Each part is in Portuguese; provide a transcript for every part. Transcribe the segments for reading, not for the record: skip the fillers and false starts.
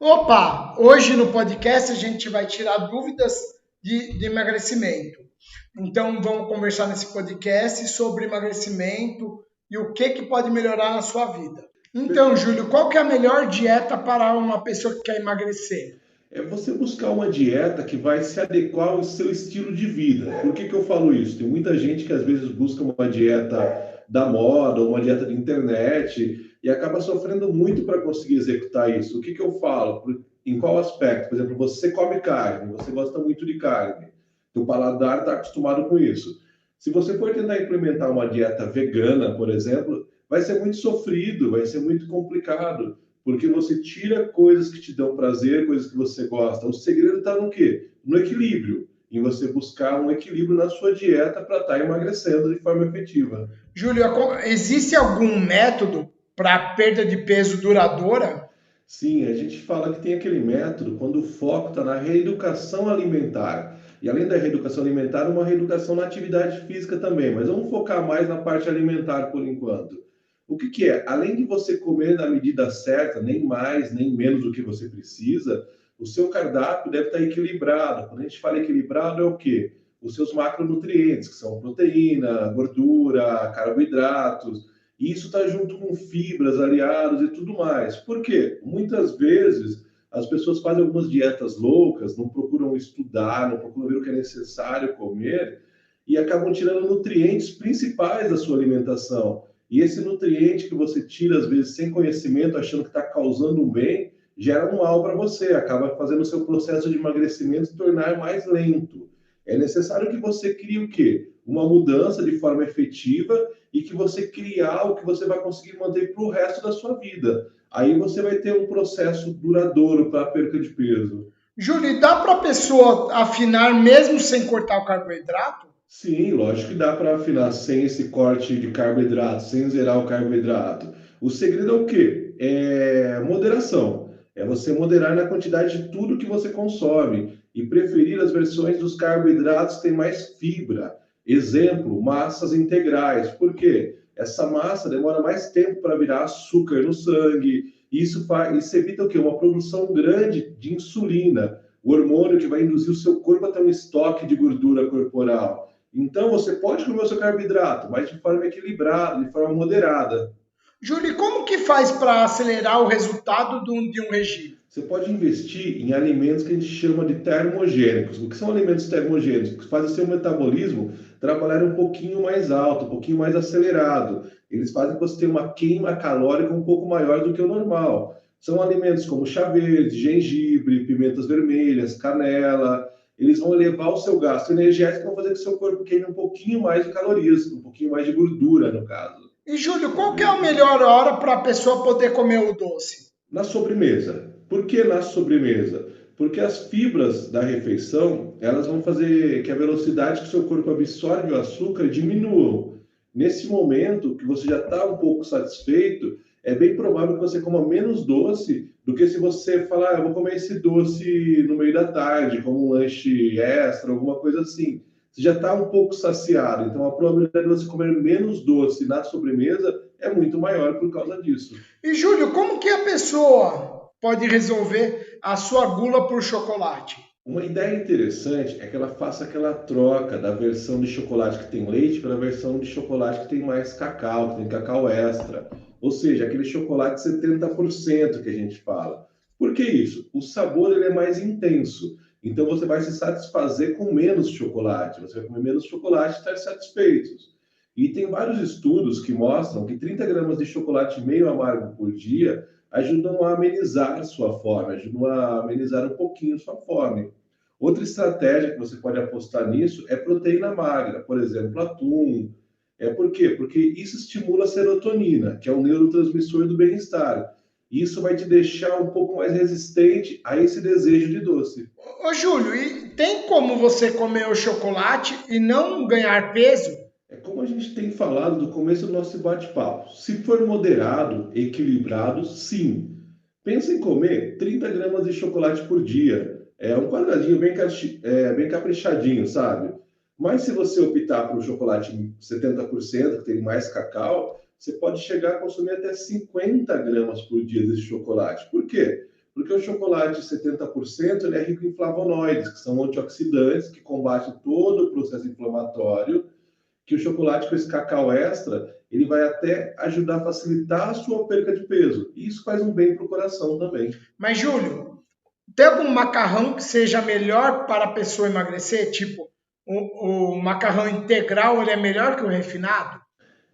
Opa! Hoje no podcast a gente vai tirar dúvidas de emagrecimento. Então vamos conversar nesse podcast sobre emagrecimento e o que pode melhorar na sua vida. Então, Júlio, qual que é a melhor dieta para uma pessoa que quer emagrecer? É você buscar uma dieta que vai se adequar ao seu estilo de vida. Por que eu falo isso? Tem muita gente que às vezes busca uma dieta da moda, uma dieta de internet e acaba sofrendo muito para conseguir executar isso. O que eu falo? Em qual aspecto? Por exemplo, você come carne, você gosta muito de carne, teu paladar está acostumado com isso. Se você for tentar implementar uma dieta vegana, por exemplo, vai ser muito sofrido, vai ser muito complicado porque você tira coisas que te dão prazer, coisas que você gosta. O segredo está no quê? No equilíbrio, em você buscar um equilíbrio na sua dieta para estar emagrecendo de forma efetiva. Júlio, existe algum método para perda de peso duradoura? Sim, a gente fala que tem aquele método quando o foco está na reeducação alimentar. E além da reeducação alimentar, uma reeducação na atividade física também. Mas vamos focar mais na parte alimentar por enquanto. O que é? Além de você comer na medida certa, nem mais, nem menos do que você precisa, o seu cardápio deve estar equilibrado. Quando a gente fala equilibrado, é o quê? Os seus macronutrientes, que são proteína, gordura, carboidratos. E isso está junto com fibras, aliados e tudo mais. Por quê? Muitas vezes as pessoas fazem algumas dietas loucas, não procuram estudar, não procuram ver o que é necessário comer e acabam tirando nutrientes principais da sua alimentação. E esse nutriente que você tira, às vezes, sem conhecimento, achando que está causando um bem, gera um mal para você, acaba fazendo o seu processo de emagrecimento se tornar mais lento. É necessário que você crie o quê? Uma mudança de forma efetiva e que você crie algo que você vai conseguir manter para o resto da sua vida. Aí você vai ter um processo duradouro para a perca de peso. Júlio, dá para a pessoa afinar mesmo sem cortar o carboidrato? Sim, lógico que dá para afinar sem esse corte de carboidrato, sem zerar o carboidrato. O segredo é o quê? É moderação. É você moderar na quantidade de tudo que você consome e preferir as versões dos carboidratos que têm mais fibra. Exemplo, massas integrais. Por quê? Essa massa demora mais tempo para virar açúcar no sangue. Isso evita o quê? Uma produção grande de insulina, o hormônio que vai induzir o seu corpo a ter um estoque de gordura corporal. Então, você pode comer o seu carboidrato, mas de forma equilibrada, de forma moderada. Júlio, como que faz para acelerar o resultado de um regime? Você pode investir em alimentos que a gente chama de termogênicos. O que são alimentos termogênicos? Que fazem o seu metabolismo trabalhar um pouquinho mais alto, um pouquinho mais acelerado. Eles fazem que você tenha uma queima calórica um pouco maior do que o normal. São alimentos como chá verde, gengibre, pimentas vermelhas, canela. Eles vão elevar o seu gasto energético e vão fazer que o seu corpo queime um pouquinho mais de calorias, um pouquinho mais de gordura, no caso. E Júlio, qual que é a melhor hora para a pessoa poder comer o doce? Na sobremesa. Por que na sobremesa? Porque as fibras da refeição, elas vão fazer que a velocidade que o seu corpo absorve o açúcar diminua. Nesse momento que você já está um pouco satisfeito, é bem provável que você coma menos doce do que se você falar, eu vou comer esse doce no meio da tarde, como um lanche extra, alguma coisa assim. Você já está um pouco saciado, então a probabilidade de você comer menos doce na sobremesa é muito maior por causa disso. E Júlio, como que a pessoa pode resolver a sua gula por chocolate? Uma ideia interessante é que ela faça aquela troca da versão de chocolate que tem leite pela versão de chocolate que tem mais cacau, que tem cacau extra. Ou seja, aquele chocolate 70% que a gente fala. Por que isso? O sabor ele é mais intenso. Então você vai se satisfazer com menos chocolate. Você vai comer menos chocolate e estar satisfeitos. E tem vários estudos que mostram que 30 gramas de chocolate meio amargo por dia ajudam a amenizar a sua fome, ajudam a amenizar um pouquinho a sua fome. Outra estratégia que você pode apostar nisso é proteína magra, por exemplo, atum. Por quê? Porque isso estimula a serotonina, que é o neurotransmissor do bem-estar. Isso vai te deixar um pouco mais resistente a esse desejo de doce. Ô Júlio, e tem como você comer o chocolate e não ganhar peso? É como a gente tem falado do começo do nosso bate-papo. Se for moderado, equilibrado, sim. Pensa em comer 30 gramas de chocolate por dia. É um quadradinho bem caprichadinho, sabe? Mas se você optar por um chocolate 70%, que tem mais cacau, você pode chegar a consumir até 50 gramas por dia desse chocolate. Por quê? Porque o chocolate 70% ele é rico em flavonoides, que são antioxidantes, que combatem todo o processo inflamatório, que o chocolate com esse cacau extra, ele vai até ajudar a facilitar a sua perca de peso. E isso faz um bem para o coração também. Mas, Júlio, tem algum macarrão que seja melhor para a pessoa emagrecer? Tipo, o macarrão integral ele é melhor que o refinado?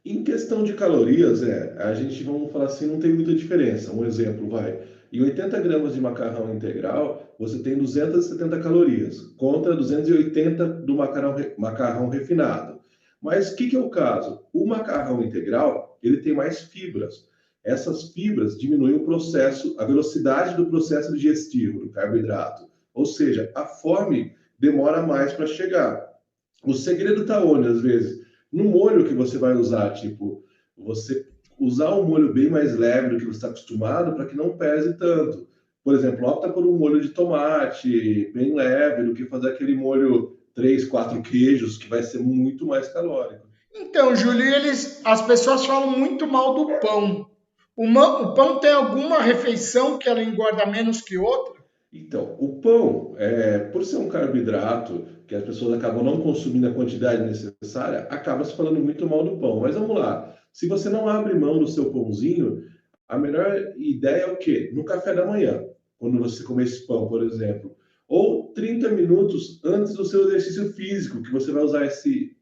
Em questão de calorias, a gente, vamos falar assim, não tem muita diferença. Um exemplo, vai. Em 80 gramas de macarrão integral, você tem 270 calorias, contra 280 do macarrão refinado. Mas o que é o caso? O macarrão integral, ele tem mais fibras. Essas fibras diminuem o processo, a velocidade do processo digestivo do carboidrato. Ou seja, a fome demora mais para chegar. O segredo está onde, às vezes? No molho que você vai usar, tipo, você usar um molho bem mais leve do que você está acostumado para que não pese tanto. Por exemplo, opta por um molho de tomate bem leve do que fazer aquele molho 3, 4 queijos, que vai ser muito mais calórico. Então, Júlio, as pessoas falam muito mal do pão. O pão tem alguma refeição que ela engorda menos que outra? Então, o pão, por ser um carboidrato que as pessoas acabam não consumindo a quantidade necessária, acaba se falando muito mal do pão. Mas vamos lá, se você não abre mão do seu pãozinho, a melhor ideia é o quê? No café da manhã, quando você comer esse pão, por exemplo. Ou 30 minutos antes do seu exercício físico, que você vai usar esse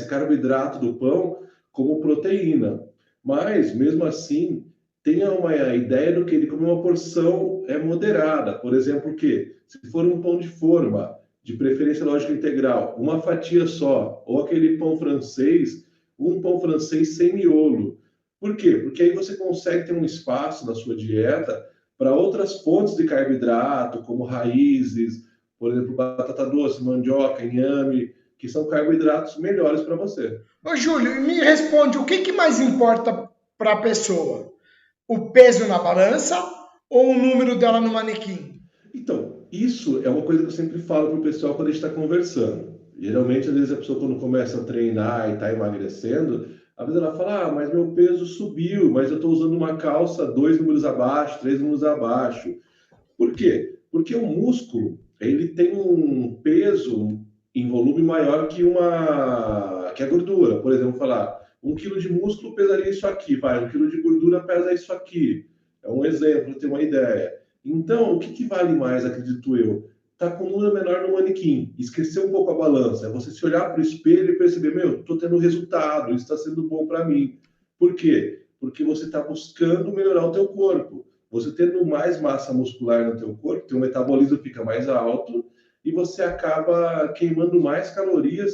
carboidrato do pão como proteína. Mas, mesmo assim, tenha uma ideia do que ele comer uma porção moderada. Por exemplo, o quê? Se for um pão de forma, de preferência lógica integral, uma fatia só, ou aquele pão francês, um pão francês sem miolo. Por quê? Porque aí você consegue ter um espaço na sua dieta para outras fontes de carboidrato, como raízes, por exemplo, batata doce, mandioca, inhame, que são carboidratos melhores para você. Ô, Júlio, me responde, o que mais importa para a pessoa? O peso na balança ou o número dela no manequim? Então, isso é uma coisa que eu sempre falo para o pessoal quando a gente está conversando. Geralmente, às vezes, a pessoa quando começa a treinar e está emagrecendo, às vezes ela fala, mas meu peso subiu, mas eu estou usando uma calça 2 números abaixo, 3 números abaixo. Por quê? Porque o músculo, ele tem um peso em volume maior que a gordura. Por exemplo, falar, 1 quilo de músculo pesaria isso aqui, 1 quilo de gordura pesa isso aqui. É um exemplo, ter uma ideia. Então, o que vale mais, acredito eu? Tá com um número menor no manequim, esquecer um pouco a balança, é você se olhar para o espelho e perceber, meu, estou tendo resultado, isso está sendo bom para mim. Por quê? Porque você está buscando melhorar o teu corpo. Você tendo mais massa muscular no teu corpo, teu metabolismo fica mais alto e você acaba queimando mais calorias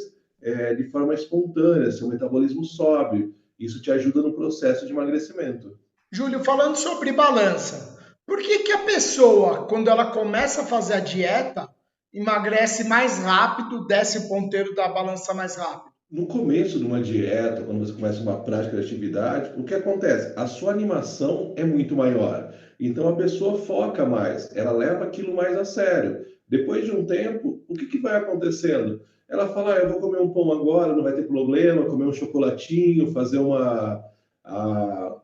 de forma espontânea, seu metabolismo sobe. Isso te ajuda no processo de emagrecimento. Júlio, falando sobre balança, por que a pessoa, quando ela começa a fazer a dieta, emagrece mais rápido, desce o ponteiro da balança mais rápido? No começo de uma dieta, quando você começa uma prática de atividade, o que acontece? A sua animação é muito maior. Então a pessoa foca mais, ela leva aquilo mais a sério. Depois de um tempo, o que vai acontecendo? Ela fala, eu vou comer um pão agora, não vai ter problema, comer um chocolatinho, fazer uma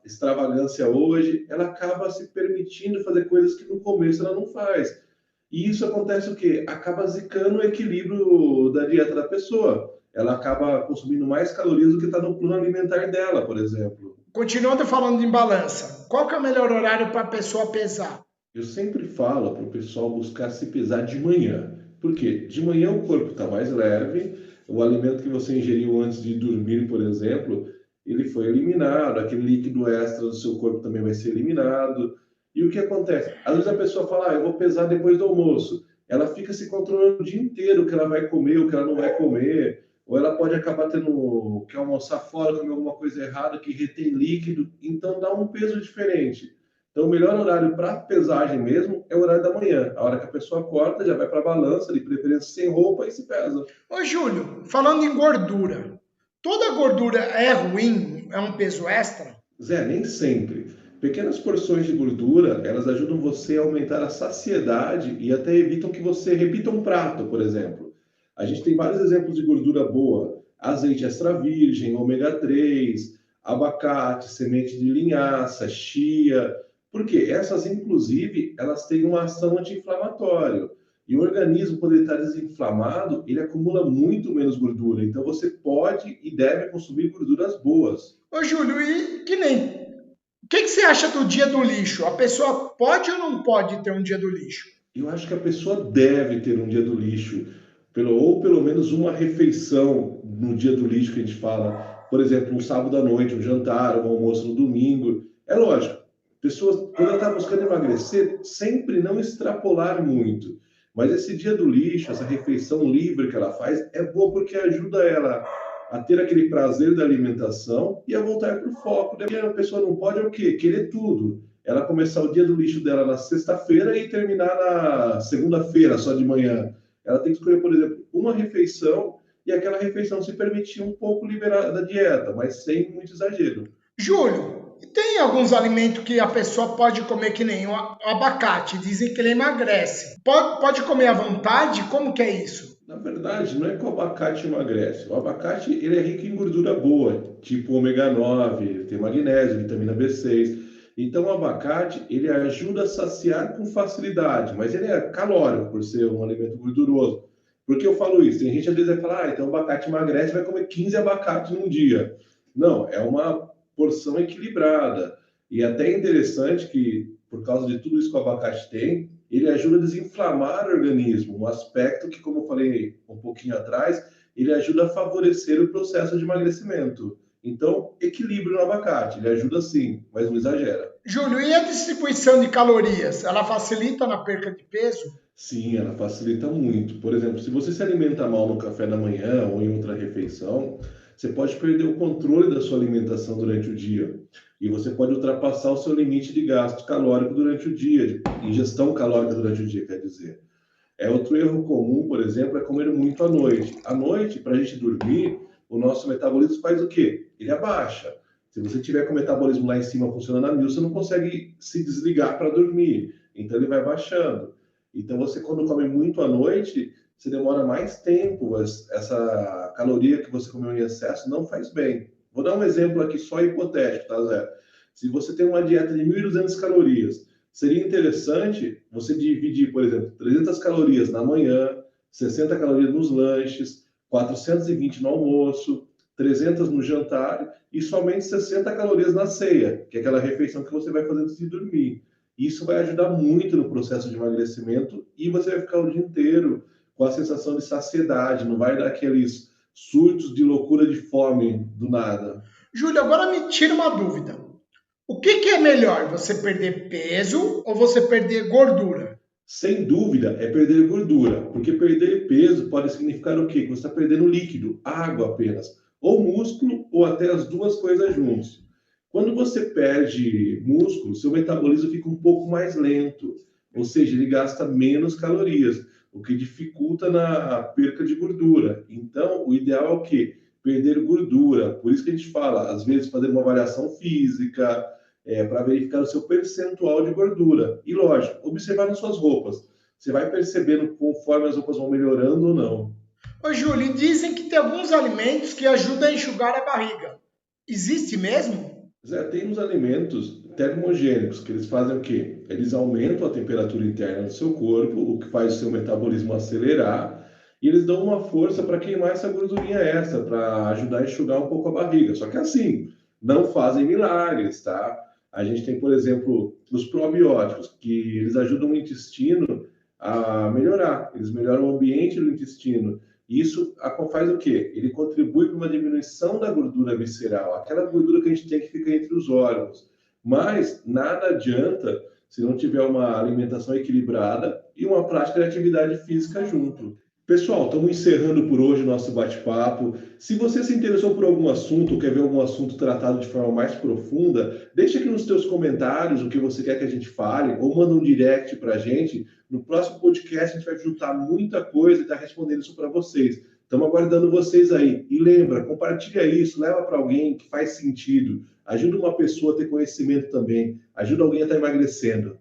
extravagância hoje. Ela acaba se permitindo fazer coisas que no começo ela não faz. E isso acontece o quê? Acaba zicando o equilíbrio da dieta da pessoa. Ela acaba consumindo mais calorias do que está no plano alimentar dela, por exemplo. Continuando falando em balança, qual que é o melhor horário para a pessoa pesar? Eu sempre falo para o pessoal buscar se pesar de manhã. Por quê? De manhã o corpo está mais leve, o alimento que você ingeriu antes de dormir, por exemplo, ele foi eliminado, aquele líquido extra do seu corpo também vai ser eliminado. E o que acontece? Às vezes a pessoa fala, eu vou pesar depois do almoço. Ela fica se controlando o dia inteiro o que ela vai comer, o que ela não vai comer. Ou ela pode acabar tendo que almoçar fora, comer alguma coisa errada, que retém líquido. Então dá um peso diferente. Então, o melhor horário para pesagem mesmo é o horário da manhã. A hora que a pessoa acorda, já vai para a balança, de preferência sem roupa, e se pesa. Ô Júlio, falando em gordura, toda gordura é ruim? É um peso extra? Zé, nem sempre. Pequenas porções de gordura, elas ajudam você a aumentar a saciedade e até evitam que você repita um prato, por exemplo. A gente tem vários exemplos de gordura boa. Azeite extra virgem, ômega 3, abacate, semente de linhaça, chia. Porque essas, inclusive, elas têm uma ação anti-inflamatória. E o organismo, quando ele está desinflamado, ele acumula muito menos gordura. Então, você pode e deve consumir gorduras boas. Ô, Júlio, e que nem. O que você acha do dia do lixo? A pessoa pode ou não pode ter um dia do lixo? Eu acho que a pessoa deve ter um dia do lixo, ou pelo menos uma refeição no dia do lixo que a gente fala. Por exemplo, um sábado à noite, um jantar, um almoço no domingo. É lógico, pessoas, quando ela está buscando emagrecer, sempre não extrapolar muito. Mas esse dia do lixo, essa refeição livre que ela faz, é boa porque ajuda ela a ter aquele prazer da alimentação e a voltar para o foco. Porque a pessoa não pode é o quê? Querer tudo. Ela começar o dia do lixo dela na sexta-feira e terminar na segunda-feira, só de manhã. Ela tem que escolher, por exemplo, uma refeição e aquela refeição se permitir um pouco liberar da dieta, mas sem muito exagero. Júlio, tem alguns alimentos que a pessoa pode comer que nem o abacate, dizem que ele emagrece. Pode comer à vontade? Como que é isso? Na verdade, não é que o abacate emagrece. O abacate ele é rico em gordura boa, tipo ômega 9, ele tem magnésio, vitamina B6. Então, o abacate ele ajuda a saciar com facilidade, mas ele é calórico por ser um alimento gorduroso. Por que eu falo isso? Tem gente às vezes vai falar, então o abacate emagrece, vai comer 15 abacates num dia. Não, é uma porção equilibrada. E até é interessante que, por causa de tudo isso que o abacate tem, ele ajuda a desinflamar o organismo, um aspecto que, como eu falei um pouquinho atrás, ele ajuda a favorecer o processo de emagrecimento. Então, equilíbrio no abacate, ele ajuda sim, mas não exagera. Júlio, e a distribuição de calorias? Ela facilita na perca de peso? Sim, ela facilita muito. Por exemplo, se você se alimenta mal no café da manhã ou em outra refeição, você pode perder o controle da sua alimentação durante o dia. E você pode ultrapassar o seu limite de gasto calórico durante o dia, de ingestão calórica durante o dia, quer dizer. Outro erro comum, por exemplo, é comer muito à noite. À noite, para a gente dormir, o nosso metabolismo faz o quê? Ele abaixa. Se você tiver com o metabolismo lá em cima funcionando a mil, você não consegue se desligar para dormir. Então ele vai baixando. Então você, quando come muito à noite, você demora mais tempo. Essa caloria que você comeu em excesso não faz bem. Vou dar um exemplo aqui só hipotético, tá, Zé? Se você tem uma dieta de 1.200 calorias, seria interessante você dividir, por exemplo, 300 calorias na manhã, 60 calorias nos lanches, 420 no almoço, 300 no jantar e somente 60 calorias na ceia, que é aquela refeição que você vai fazer antes de dormir. Isso vai ajudar muito no processo de emagrecimento e você vai ficar o dia inteiro com a sensação de saciedade, não vai dar aqueles surtos de loucura de fome do nada. Júlio, agora me tira uma dúvida. O que é melhor, você perder peso ou você perder gordura? Sem dúvida, é perder gordura, porque perder peso pode significar o quê? Que você está perdendo líquido, água apenas, ou músculo, ou até as duas coisas juntos. Quando você perde músculo, seu metabolismo fica um pouco mais lento, ou seja, ele gasta menos calorias, o que dificulta na perca de gordura. Então, o ideal é o quê? Perder gordura. Por isso que a gente fala, às vezes, fazer uma avaliação física, para verificar o seu percentual de gordura. E lógico, observar nas suas roupas. Você vai percebendo conforme as roupas vão melhorando ou não. Ô, Júlio, dizem que tem alguns alimentos que ajudam a enxugar a barriga. Existe mesmo? Zé, tem uns alimentos termogênicos que eles fazem o quê? Eles aumentam a temperatura interna do seu corpo, o que faz o seu metabolismo acelerar, e eles dão uma força para queimar essa gordurinha extra, para ajudar a enxugar um pouco a barriga. Só que assim, não fazem milagres, tá? A gente tem, por exemplo, os probióticos, que eles ajudam o intestino a melhorar. Eles melhoram o ambiente do intestino. E isso faz o quê? Ele contribui para uma diminuição da gordura visceral, aquela gordura que a gente tem que fica entre os órgãos. Mas nada adianta se não tiver uma alimentação equilibrada e uma prática de atividade física junto. Pessoal, estamos encerrando por hoje o nosso bate-papo. Se você se interessou por algum assunto ou quer ver algum assunto tratado de forma mais profunda, deixa aqui nos teus comentários o que você quer que a gente fale ou manda um direct para a gente. No próximo podcast a gente vai juntar muita coisa e estar respondendo isso para vocês. Estamos aguardando vocês aí. E lembra, compartilha isso, leva para alguém que faz sentido. Ajuda uma pessoa a ter conhecimento também. Ajuda alguém a estar emagrecendo.